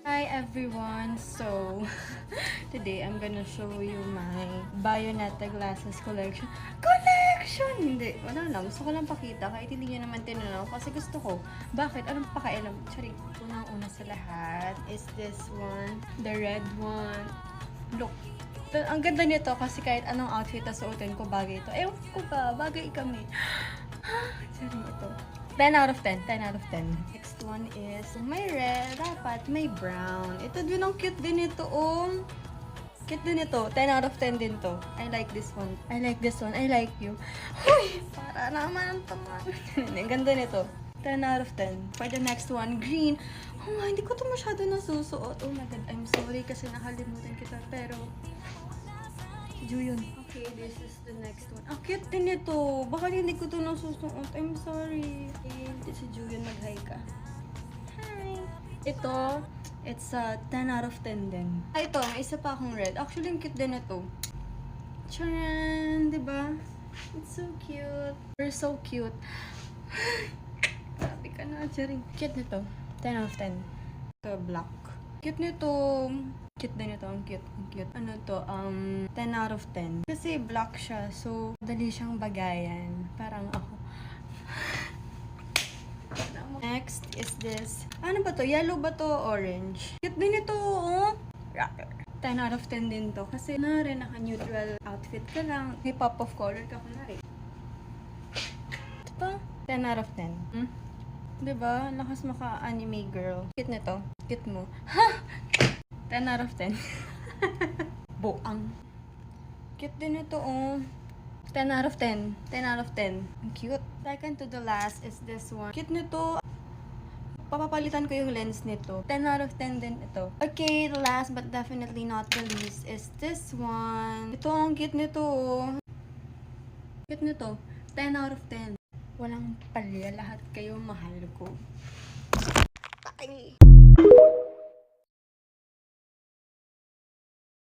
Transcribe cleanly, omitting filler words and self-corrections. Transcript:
Hi everyone! So, today I'm gonna show you my Bayonetta glasses collection. Hindi, wala lang. Gusto ko lang pakita kahit hindi nyo naman tinanong kasi gusto ko. Bakit? Anong pakailam? Sorry, unang-una sa lahat is this one, the red one. Look, ang ganda nito kasi kahit anong outfit na suotin ko, bagay ito. Ewan ko ba, bagay kami. Sorry, ito. 10 out of 10. 10 out of 10. Next one is may red. Dapat may brown. Ito din ang cute din ito. Cute din ito. 10 out of 10 din to. I like this one. I like this one. I like you. Huy! Para naman ang taman. Ang ganda nito. 10 out of 10. For the next one, green. Oh nga, hindi ko to masyado nasusuot. Oh my god, I'm sorry kasi nakalimutan kita. Pero, Juyun. Okay, this is the next one. Ang cute din ito. Baka hindi ko ito nasusuot. I'm sorry. Okay, si Juyun, mag-hi ka. Hi! Ito, it's a 10 out of 10 din. Ito, may isa pa akong red. Actually, ang cute din ito. Charan! Diba? It's so cute. You're so cute. Sabi ka na, charing. Cute nito. 10 out of 10. Ito, black. Cute nito. Cute din ito. Ang cute. Ang cute. Ano to? 10 out of 10. Kasi black siya. So, dali siyang bagayan. Parang ako. Next is this. Ano ba to? Yellow ba to? Orange. Cute din ito. Oh. 10 out of 10 din to. Kasi na rin naka-neutral outfit ka lang. May pop of color ka kunwari. Ito pa. 10 out of 10. Diba? Lakas maka-anime girl. Cute nito. Cute mo. Ha! 10 out of 10. Boang. Cute din ito, oh. 10 out of 10. 10 out of 10. Ang cute. Second to the last is this one. Cute nito. Papapalitan ko yung lens nito. 10 out of 10 din ito. Okay, the last but definitely not the least is this one. Ito, ang cute nito, oh. Cute nito. 10 out of 10. Walang palya. Lahat kayo mahal ko.